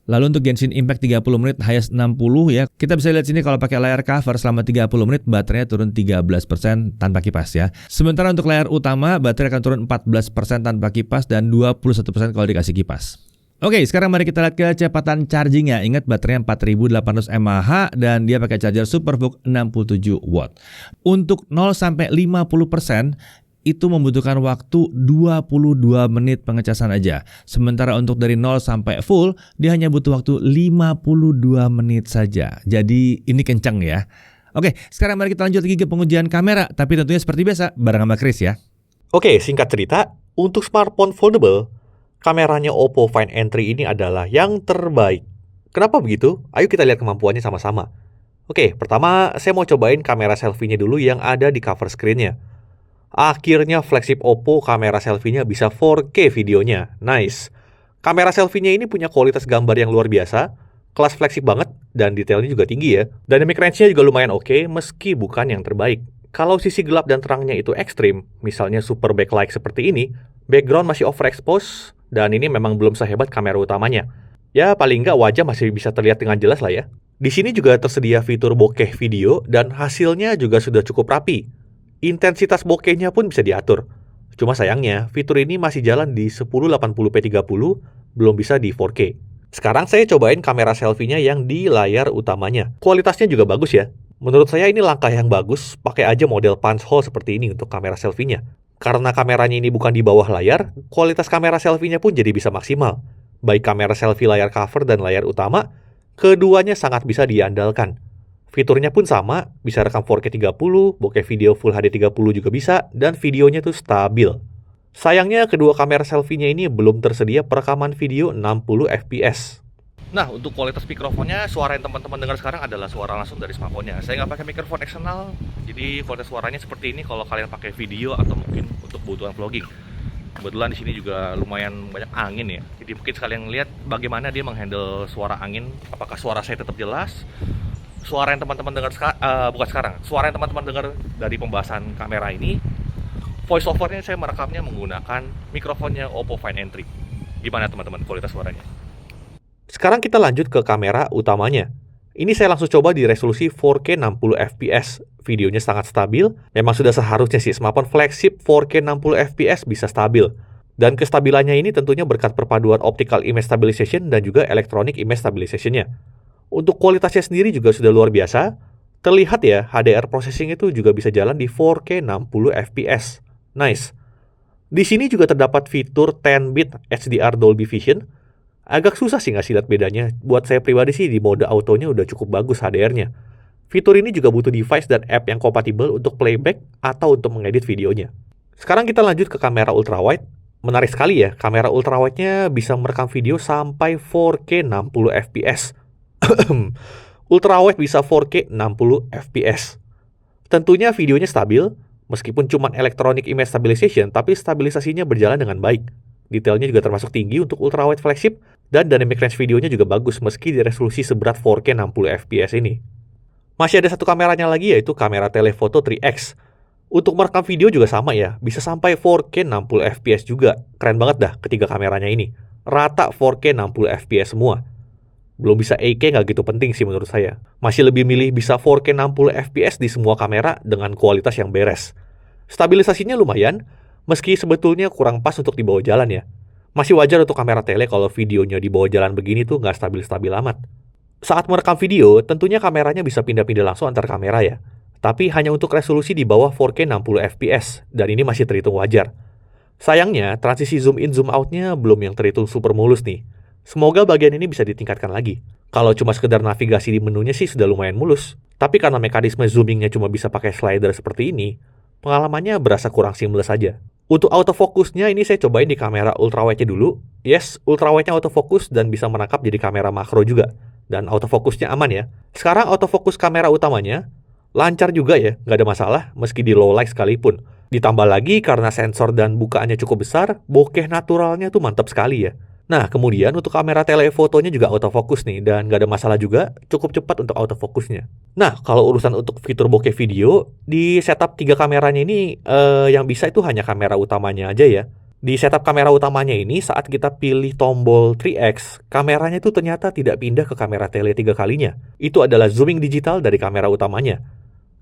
Lalu untuk Genshin Impact 30 menit highest 60 ya. Kita bisa lihat sini kalau pakai layar cover selama 30 menit baterainya turun 13% tanpa kipas ya. Sementara untuk layar utama baterai akan turun 14% tanpa kipas dan 21% kalau dikasih kipas. Oke, sekarang mari kita lihat kecepatan chargingnya. Ingat baterainya 4800 mAh dan dia pakai charger Superbook 67 watt. Untuk 0 sampai 50% itu membutuhkan waktu 22 menit pengecasan aja. Sementara untuk dari 0 sampai full, dia hanya butuh waktu 52 menit saja. Jadi ini kencang ya. Oke, sekarang mari kita lanjut lagi ke pengujian kamera. Tapi tentunya seperti biasa, bareng sama Chris ya. Oke, singkat cerita, untuk smartphone foldable, kameranya Oppo Find N3 ini adalah yang terbaik. Kenapa begitu? Ayo kita lihat kemampuannya sama-sama. Oke, pertama saya mau cobain kamera selfie-nya dulu yang ada di cover screen-nya. Akhirnya flagship Oppo kamera selfie-nya bisa 4K videonya. Nice. Kamera selfie-nya ini punya kualitas gambar yang luar biasa, kelas flagship banget, dan detailnya juga tinggi ya. Dynamic range-nya juga lumayan oke, meski bukan yang terbaik. Kalau sisi gelap dan terangnya itu ekstrim, misalnya super backlight seperti ini, background masih overexpose, dan ini memang belum sehebat kamera utamanya. Ya, paling nggak wajah masih bisa terlihat dengan jelas lah ya. Di sini juga tersedia fitur bokeh video, dan hasilnya juga sudah cukup rapi. Intensitas bokehnya pun bisa diatur. Cuma sayangnya, fitur ini masih jalan di 1080p 30, belum bisa di 4K. Sekarang saya cobain kamera selfie-nya yang di layar utamanya. Kualitasnya juga bagus ya. Menurut saya ini langkah yang bagus, pakai aja model punch hole seperti ini untuk kamera selfie-nya. Karena kameranya ini bukan di bawah layar, kualitas kamera selfie-nya pun jadi bisa maksimal. Baik kamera selfie layar cover dan layar utama, keduanya sangat bisa diandalkan. Fiturnya pun sama, bisa rekam 4K 30, bokeh video Full HD 30 juga bisa, dan videonya tuh stabil. Sayangnya kedua kamera selfie-nya ini belum tersedia perekaman video 60 fps. Nah, untuk kualitas mikrofonnya, suara yang teman-teman dengar sekarang adalah suara langsung dari smartphone-nya. Saya nggak pakai mikrofon eksternal, jadi kualitas suaranya seperti ini kalau kalian pakai video atau mungkin untuk kebutuhan vlogging. Kebetulan di sini juga lumayan banyak angin ya, jadi mungkin sekalian lihat bagaimana dia menghandle suara angin. Apakah suara saya tetap jelas? Suara yang teman-teman dengar suara yang teman-teman dengar dari pembahasan kamera ini, voice over-nya saya merekamnya menggunakan mikrofonnya Oppo Find N3. Gimana teman-teman kualitas suaranya? Sekarang kita lanjut ke kamera utamanya. Ini saya langsung coba di resolusi 4K 60 fps. Videonya sangat stabil. Memang sudah seharusnya sih smartphone flagship 4K 60 fps bisa stabil. Dan kestabilannya ini tentunya berkat perpaduan optical image stabilization dan juga electronic image stabilization-nya. Untuk kualitasnya sendiri juga sudah luar biasa. Terlihat ya, HDR processing itu juga bisa jalan di 4K 60 fps. Nice. Di sini juga terdapat fitur 10-bit HDR Dolby Vision. Agak susah sih ngasih lihat bedanya. Buat saya pribadi sih di mode autonya udah cukup bagus HDR-nya. Fitur ini juga butuh device dan app yang kompatibel untuk playback atau untuk mengedit videonya. Sekarang kita lanjut ke kamera ultrawide. Menarik sekali ya, kamera ultrawide-nya bisa merekam video sampai 4K 60 fps. Ultrawide bisa 4K 60 fps. Tentunya videonya stabil, meskipun cuma electronic image stabilization, tapi stabilisasinya berjalan dengan baik. Detailnya juga termasuk tinggi untuk ultrawide flagship, dan dynamic range videonya juga bagus meski di resolusi seberat 4K 60 fps ini. Masih ada satu kameranya lagi, yaitu kamera telephoto 3X. Untuk merekam video juga sama ya, bisa sampai 4K 60 fps juga. Keren banget dah ketiga kameranya ini. Rata 4K 60 fps semua. Belum bisa 8K nggak gitu penting sih menurut saya. Masih lebih milih bisa 4K 60 fps di semua kamera dengan kualitas yang beres. Stabilisasinya lumayan, meski sebetulnya kurang pas untuk dibawa jalan ya. Masih wajar untuk kamera tele kalau videonya di bawah jalan begini tuh nggak stabil-stabil amat. Saat merekam video, tentunya kameranya bisa pindah-pindah langsung antar kamera ya. Tapi hanya untuk resolusi di bawah 4K 60 fps, dan ini masih terhitung wajar. Sayangnya, transisi zoom in zoom out-nya belum yang terhitung super mulus nih. Semoga bagian ini bisa ditingkatkan lagi. Kalau cuma sekedar navigasi di menunya sih sudah lumayan mulus. Tapi karena mekanisme zoomingnya cuma bisa pakai slider seperti ini, pengalamannya berasa kurang seamless saja. Untuk autofocusnya ini saya cobain di kamera ultrawide-nya dulu. Yes, ultrawide-nya autofocus dan bisa menangkap jadi kamera makro juga. Dan autofocusnya aman ya. Sekarang autofocus kamera utamanya lancar juga ya, nggak ada masalah meski di low light sekalipun. Ditambah lagi karena sensor dan bukaannya cukup besar, bokeh naturalnya tuh mantap sekali ya. Nah, kemudian untuk kamera telefotonya juga autofocus nih, dan nggak ada masalah juga, cukup cepat untuk autofocusnya. Nah, kalau urusan untuk fitur bokeh video, di setup 3 kameranya ini, yang bisa itu hanya kamera utamanya aja ya. Di setup kamera utamanya ini, saat kita pilih tombol 3x, kameranya itu ternyata tidak pindah ke kamera tele 3 kalinya. Itu adalah zooming digital dari kamera utamanya.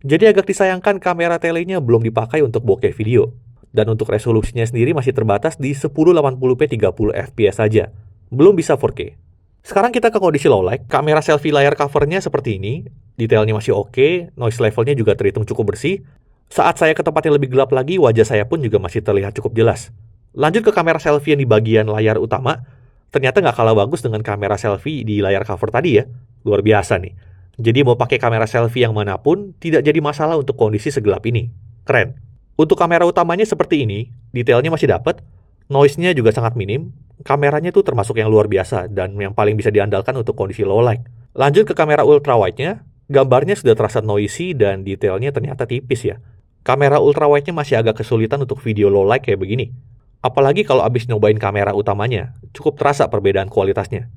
Jadi agak disayangkan kamera telenya belum dipakai untuk bokeh video. Dan untuk resolusinya sendiri masih terbatas di 1080p 30 fps saja. Belum bisa 4K. Sekarang kita ke kondisi low light. Kamera selfie layar covernya seperti ini. Detailnya masih oke, noise levelnya juga terhitung cukup bersih. Saat saya ke tempat yang lebih gelap lagi, wajah saya pun juga masih terlihat cukup jelas. Lanjut ke kamera selfie yang di bagian layar utama. Ternyata nggak kalah bagus dengan kamera selfie di layar cover tadi ya. Luar biasa nih. Jadi mau pakai kamera selfie yang manapun, tidak jadi masalah untuk kondisi segelap ini. Keren. Untuk kamera utamanya seperti ini, detailnya masih dapat, noise-nya juga sangat minim, kameranya tuh termasuk yang luar biasa, dan yang paling bisa diandalkan untuk kondisi low light. Lanjut ke kamera ultrawide-nya, gambarnya sudah terasa noisy dan detailnya ternyata tipis ya. Kamera ultrawide-nya masih agak kesulitan untuk video low light kayak begini. Apalagi kalau abis nyobain kamera utamanya, cukup terasa perbedaan kualitasnya.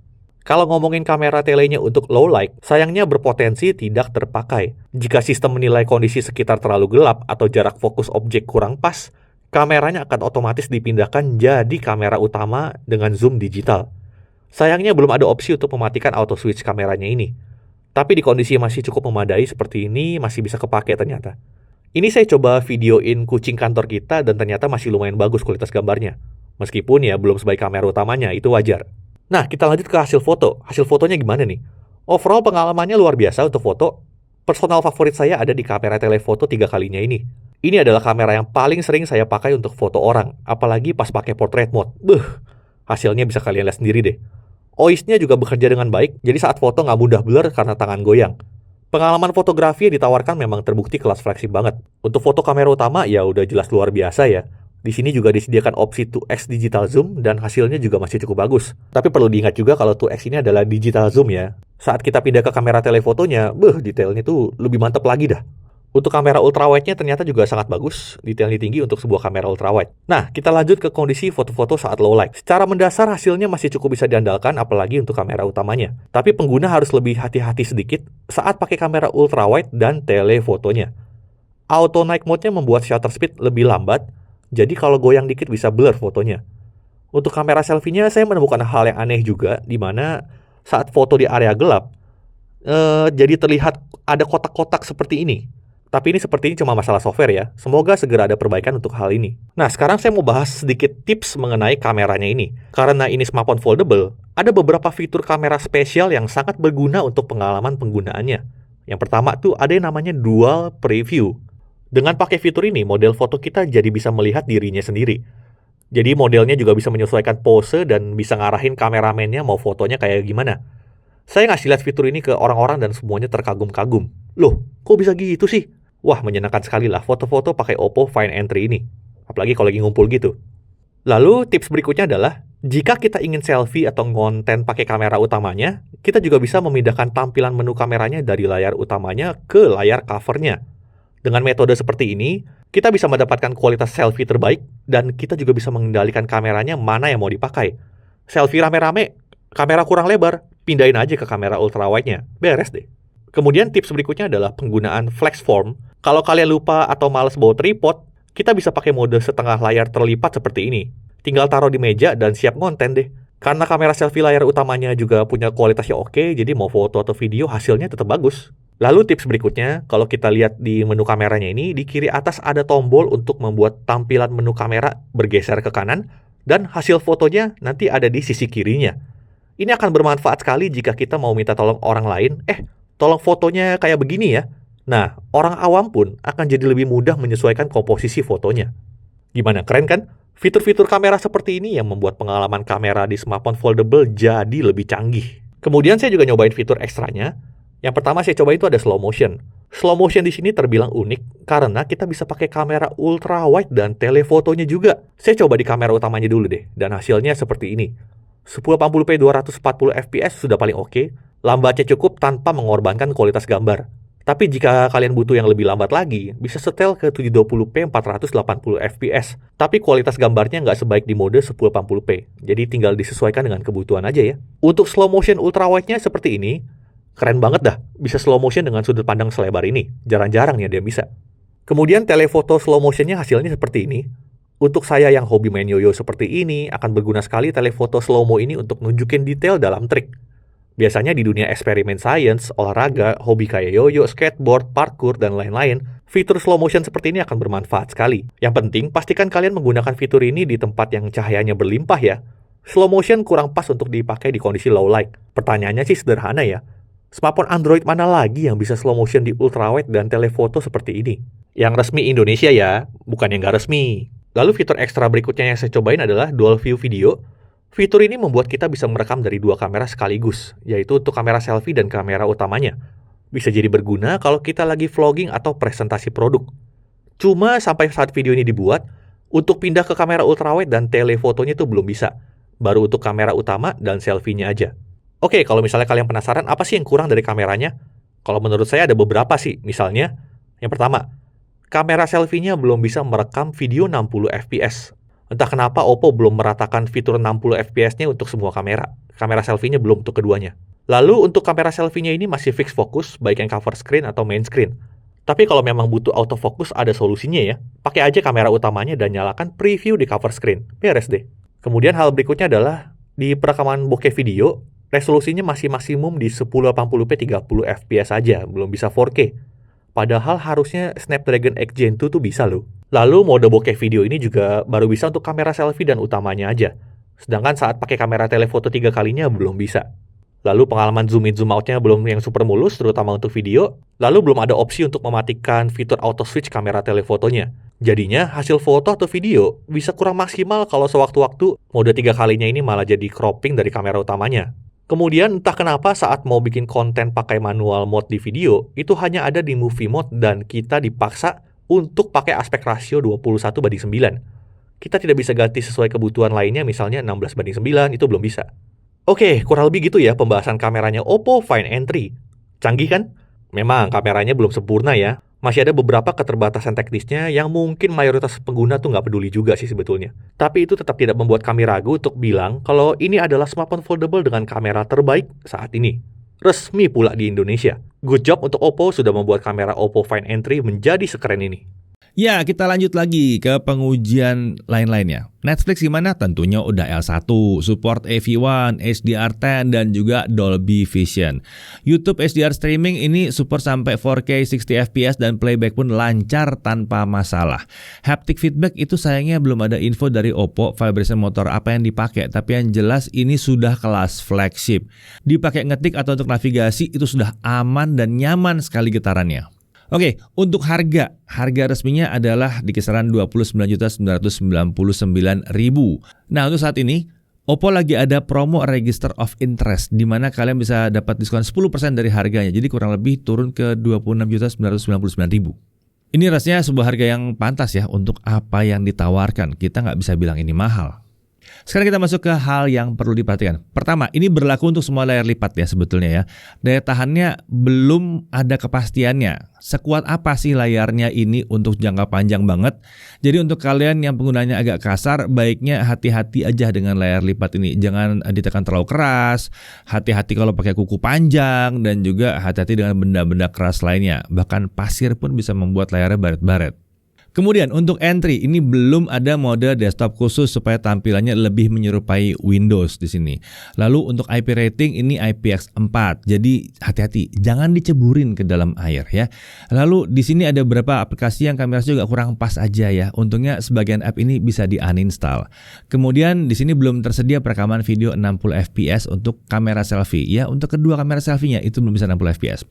Kalau ngomongin kamera telenya untuk low light, sayangnya berpotensi tidak terpakai. Jika sistem menilai kondisi sekitar terlalu gelap atau jarak fokus objek kurang pas, kameranya akan otomatis dipindahkan jadi kamera utama dengan zoom digital. Sayangnya belum ada opsi untuk mematikan auto switch kameranya ini. Tapi di kondisi masih cukup memadai seperti ini, masih bisa kepake ternyata. Ini saya coba videoin kucing kantor kita dan ternyata masih lumayan bagus kualitas gambarnya. Meskipun ya belum sebaik kamera utamanya, itu wajar. Nah, kita lanjut ke hasil foto. Hasil fotonya gimana nih? Overall pengalamannya luar biasa untuk foto. Personal favorit saya ada di kamera telefoto 3 kalinya ini. Ini adalah kamera yang paling sering saya pakai untuk foto orang, apalagi pas pakai portrait mode. Hasilnya bisa kalian lihat sendiri deh. OIS-nya juga bekerja dengan baik, jadi saat foto nggak mudah blur karena tangan goyang. Pengalaman fotografi yang ditawarkan memang terbukti kelas flagship banget. Untuk foto kamera utama ya udah jelas luar biasa ya. Di sini juga disediakan opsi 2x digital zoom dan hasilnya juga masih cukup bagus. Tapi perlu diingat juga kalau 2x ini adalah digital zoom ya. Saat kita pindah ke kamera telefotonya, detailnya tuh lebih mantap lagi dah. Untuk kamera ultrawide-nya ternyata juga sangat bagus, detailnya tinggi untuk sebuah kamera ultrawide. Nah, kita lanjut ke kondisi foto-foto saat low light. Secara mendasar hasilnya masih cukup bisa diandalkan apalagi untuk kamera utamanya. Tapi pengguna harus lebih hati-hati sedikit saat pakai kamera ultrawide dan telefotonya. Auto night mode-nya membuat shutter speed lebih lambat, jadi kalau goyang dikit bisa blur fotonya. Untuk kamera selfie-nya saya menemukan hal yang aneh juga, di mana saat foto di area gelap, jadi terlihat ada kotak-kotak seperti ini. Tapi ini sepertinya cuma masalah software ya. Semoga segera ada perbaikan untuk hal ini. Nah, sekarang saya mau bahas sedikit tips mengenai kameranya ini. Karena ini smartphone foldable, ada beberapa fitur kamera spesial yang sangat berguna untuk pengalaman penggunaannya. Yang pertama tuh ada yang namanya dual preview. Dengan pakai fitur ini, model foto kita jadi bisa melihat dirinya sendiri. Jadi modelnya juga bisa menyesuaikan pose dan bisa ngarahin kameramennya mau fotonya kayak gimana. Saya ngasih lihat fitur ini ke orang-orang dan semuanya terkagum-kagum. Loh, kok bisa gitu sih? Wah, menyenangkan sekali lah foto-foto pakai Oppo Find N3 ini. Apalagi kalau lagi ngumpul gitu. Lalu tips berikutnya adalah, jika kita ingin selfie atau ngonten pakai kamera utamanya, kita juga bisa memindahkan tampilan menu kameranya dari layar utamanya ke layar covernya. Dengan metode seperti ini, kita bisa mendapatkan kualitas selfie terbaik dan kita juga bisa mengendalikan kameranya mana yang mau dipakai. Selfie rame-rame, kamera kurang lebar, pindahin aja ke kamera ultrawide-nya. Beres deh. Kemudian tips berikutnya adalah penggunaan flex form. Kalau kalian lupa atau malas bawa tripod, kita bisa pakai mode setengah layar terlipat seperti ini. Tinggal taruh di meja dan siap ngonten deh. Karena kamera selfie layar utamanya juga punya kualitas yang oke, jadi mau foto atau video hasilnya tetap bagus. Lalu tips berikutnya, kalau kita lihat di menu kameranya ini, di kiri atas ada tombol untuk membuat tampilan menu kamera bergeser ke kanan, dan hasil fotonya nanti ada di sisi kirinya. Ini akan bermanfaat sekali jika kita mau minta tolong orang lain, tolong fotonya kayak begini ya. Nah, orang awam pun akan jadi lebih mudah menyesuaikan komposisi fotonya. Gimana, keren kan? Fitur-fitur kamera seperti ini yang membuat pengalaman kamera di smartphone foldable jadi lebih canggih. Kemudian saya juga nyobain fitur ekstranya. Yang pertama saya coba itu ada slow motion. Slow motion di sini terbilang unik karena kita bisa pakai kamera ultra wide dan telefotonya juga. Saya coba di kamera utamanya dulu deh, dan hasilnya seperti ini. 1080p 240 fps sudah paling oke. Lambatnya cukup tanpa mengorbankan kualitas gambar. Tapi jika kalian butuh yang lebih lambat lagi, bisa setel ke 720p 480 fps. Tapi kualitas gambarnya nggak sebaik di mode 1080p. Jadi tinggal disesuaikan dengan kebutuhan aja ya. Untuk slow motion ultra wide-nya seperti ini, keren banget dah. Bisa slow motion dengan sudut pandang selebar ini. Jarang-jarang ya dia bisa. Kemudian telefoto slow motion-nya hasilnya seperti ini. Untuk saya yang hobi main yoyo seperti ini, akan berguna sekali telefoto slow-mo ini untuk nunjukin detail dalam trik. Biasanya di dunia eksperimen sains, olahraga, hobi kayak yoyo, skateboard, parkour, dan lain-lain, fitur slow motion seperti ini akan bermanfaat sekali. Yang penting, pastikan kalian menggunakan fitur ini di tempat yang cahayanya berlimpah ya. Slow motion kurang pas untuk dipakai di kondisi low light. Pertanyaannya sih sederhana ya. Smartphone Android mana lagi yang bisa slow motion di ultrawide dan telefoto seperti ini? Yang resmi Indonesia ya, bukan yang nggak resmi. Lalu fitur ekstra berikutnya yang saya cobain adalah dual view video. Fitur ini membuat kita bisa merekam dari dua kamera sekaligus, yaitu untuk kamera selfie dan kamera utamanya. Bisa jadi berguna kalau kita lagi vlogging atau presentasi produk. Cuma sampai saat video ini dibuat, untuk pindah ke kamera ultrawide dan telefotonya itu belum bisa. Baru untuk kamera utama dan selfie-nya aja. Oke, kalau misalnya kalian penasaran apa sih yang kurang dari kameranya? Kalau menurut saya ada beberapa sih. Misalnya, yang pertama, kamera selfie-nya belum bisa merekam video 60 fps. Entah kenapa Oppo belum meratakan fitur 60 fps-nya untuk semua kamera. Kamera selfie-nya belum untuk keduanya. Lalu untuk kamera selfie-nya ini masih fix fokus, baik yang cover screen atau main screen. Tapi kalau memang butuh autofocus ada solusinya ya. Pakai aja kamera utamanya dan nyalakan preview di cover screen. Beres deh. Kemudian hal berikutnya adalah di perekaman bokeh video, resolusinya masih maksimum di 1080p 30 fps aja, belum bisa 4K. Padahal harusnya Snapdragon X Gen 2 tuh bisa loh. Lalu mode bokeh video ini juga baru bisa untuk kamera selfie dan utamanya aja. Sedangkan saat pakai kamera telefoto 3 kalinya belum bisa. Lalu pengalaman zoom in zoom out-nya belum yang super mulus terutama untuk video. Lalu belum ada opsi untuk mematikan fitur auto switch kamera telefotonya. Jadinya hasil foto atau video bisa kurang maksimal kalau sewaktu-waktu mode 3 kalinya ini malah jadi cropping dari kamera utamanya. Kemudian entah kenapa saat mau bikin konten pakai manual mode di video, itu hanya ada di movie mode dan kita dipaksa untuk pakai aspek rasio 21:9. Kita tidak bisa ganti sesuai kebutuhan lainnya, misalnya 16:9, itu belum bisa. Oke, kurang lebih gitu ya pembahasan kameranya Oppo Find N3. Canggih kan? Memang kameranya belum sempurna ya. Masih ada beberapa keterbatasan teknisnya yang mungkin mayoritas pengguna tuh nggak peduli juga sih sebetulnya. Tapi itu tetap tidak membuat kami ragu untuk bilang kalau ini adalah smartphone foldable dengan kamera terbaik saat ini. Resmi pula di Indonesia. Good job untuk Oppo sudah membuat kamera Oppo Find N3 menjadi sekeren ini. Ya, kita lanjut lagi ke pengujian lain-lainnya. Netflix gimana? Tentunya udah L1, support AV1, HDR10, dan juga Dolby Vision. YouTube HDR streaming ini support sampai 4K 60fps dan playback pun lancar tanpa masalah. Haptic feedback itu sayangnya belum ada info dari Oppo vibration motor apa yang dipakai, tapi yang jelas ini sudah kelas flagship. Dipakai ngetik atau untuk navigasi itu sudah aman dan nyaman sekali getarannya. Oke, untuk harga resminya adalah di kisaran 29.999.000. Nah, untuk saat ini Oppo lagi ada promo Register of Interest di mana kalian bisa dapat diskon 10% dari harganya. Jadi kurang lebih turun ke 26.999.000. Ini rasanya sebuah harga yang pantas ya untuk apa yang ditawarkan. Kita nggak bisa bilang ini mahal. Sekarang kita masuk ke hal yang perlu diperhatikan. Pertama, ini berlaku untuk semua layar lipat ya sebetulnya ya. Daya tahannya belum ada kepastiannya. Sekuat apa sih layarnya ini untuk jangka panjang banget. Jadi untuk kalian yang penggunanya agak kasar, baiknya hati-hati aja dengan layar lipat ini. Jangan ditekan terlalu keras, hati-hati kalau pakai kuku panjang, dan juga hati-hati dengan benda-benda keras lainnya. Bahkan pasir pun bisa membuat layarnya baret-baret. Kemudian untuk entry ini belum ada mode desktop khusus supaya tampilannya lebih menyerupai Windows di sini. Lalu untuk IP rating ini IPX4. Jadi hati-hati, jangan diceburin ke dalam air ya. Lalu di sini ada beberapa aplikasi yang kameranya juga kurang pas aja ya. Untungnya sebagian app ini bisa di-uninstall. Kemudian di sini belum tersedia perekaman video 60 fps untuk kamera selfie ya. Untuk kedua kamera selfie-nya itu belum bisa 60 fps.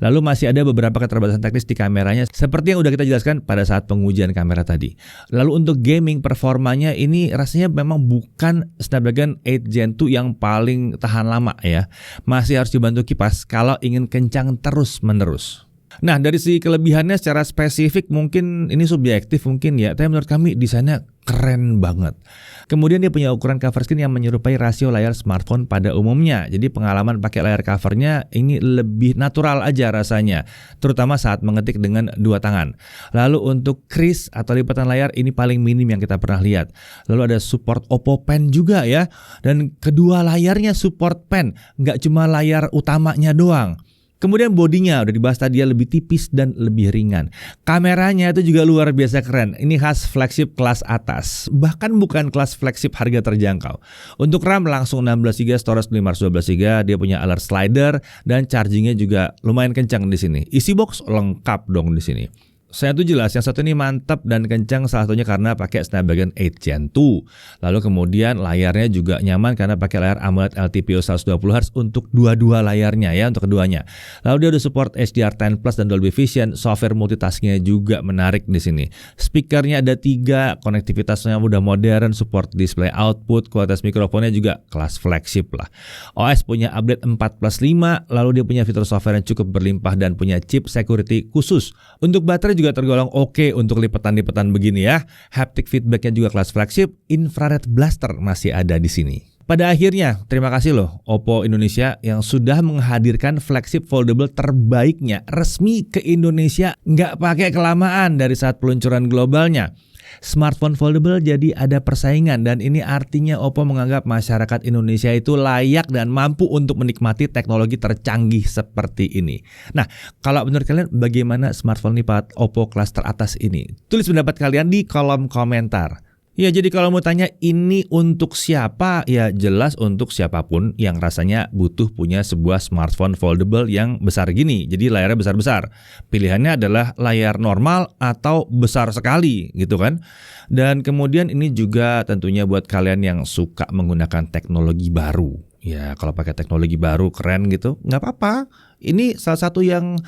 Lalu masih ada beberapa keterbatasan teknis di kameranya seperti yang udah kita jelaskan pada saat pengujian kamera tadi. Lalu untuk gaming performanya ini rasanya memang bukan Snapdragon 8 Gen 2 yang paling tahan lama ya. Masih harus dibantu kipas kalau ingin kencang terus-menerus. Nah, dari segi kelebihannya secara spesifik mungkin ini subjektif mungkin ya, tapi menurut kami desainnya keren banget. Kemudian dia punya ukuran cover screen yang menyerupai rasio layar smartphone pada umumnya. Jadi pengalaman pakai layar covernya ini lebih natural aja rasanya, terutama saat mengetik dengan dua tangan. Lalu untuk crease atau lipatan layar ini paling minim yang kita pernah lihat. Lalu ada support Oppo Pen juga ya, dan kedua layarnya support pen, nggak cuma layar utamanya doang. Kemudian bodinya udah dibahas tadi ya, lebih tipis dan lebih ringan. Kameranya itu juga luar biasa keren. Ini khas flagship kelas atas. Bahkan bukan kelas flagship harga terjangkau. Untuk RAM langsung 16GB, storage 512GB, dia punya alert slider dan chargingnya juga lumayan kencang di sini. Isi box lengkap dong di sini. Saya tuh jelas, yang satu ini mantap dan kencang salah satunya karena pakai Snapdragon 8 Gen 2. Lalu kemudian layarnya juga nyaman karena pakai layar AMOLED LTPO 120Hz untuk dua-dua layarnya ya, untuk keduanya. Lalu dia udah support HDR10 Plus dan Dolby Vision, software multitaskingnya juga menarik di sini. Speakernya ada 3, konektivitasnya udah modern, support display output, kualitas mikrofonnya juga kelas flagship lah. OS punya update 4+5, lalu dia punya fitur software yang cukup berlimpah dan punya chip security khusus. Untuk baterai juga tergolong oke untuk lipatan-lipatan begini ya. Haptic feedbacknya juga kelas flagship. Infrared blaster masih ada di sini. Pada akhirnya, terima kasih loh Oppo Indonesia yang sudah menghadirkan flagship foldable terbaiknya resmi ke Indonesia, nggak pakai kelamaan dari saat peluncuran globalnya. Smartphone foldable jadi ada persaingan, dan ini artinya Oppo menganggap masyarakat Indonesia itu layak dan mampu untuk menikmati teknologi tercanggih seperti ini. Nah, kalau menurut kalian bagaimana smartphone lipat Oppo kelas teratas ini? Tulis pendapat kalian di kolom komentar. Ya, jadi kalau mau tanya ini untuk siapa? Ya jelas untuk siapapun yang rasanya butuh punya sebuah smartphone foldable yang besar gini. Jadi layarnya besar-besar. Pilihannya adalah layar normal atau besar sekali gitu kan. Dan kemudian ini juga tentunya buat kalian yang suka menggunakan teknologi baru. Ya kalau pakai teknologi baru keren gitu, nggak apa-apa. Ini salah satu yang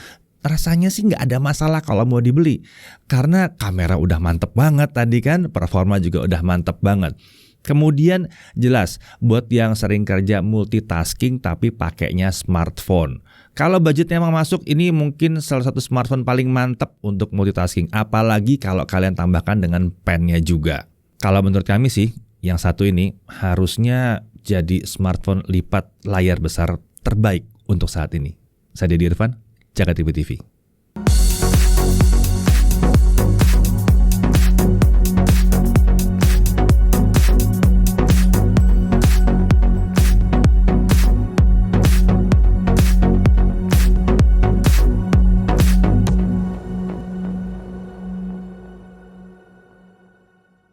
rasanya sih nggak ada masalah kalau mau dibeli. Karena kamera udah mantep banget tadi kan, performa juga udah mantep banget. Kemudian jelas buat yang sering kerja multitasking tapi pakainya smartphone. Kalau budgetnya emang masuk, ini mungkin salah satu smartphone paling mantep untuk multitasking. Apalagi kalau kalian tambahkan dengan pennya juga. Kalau menurut kami sih, yang satu ini harusnya jadi smartphone lipat layar besar terbaik untuk saat ini. Saya Deddy Irfan, Jaga TV TV.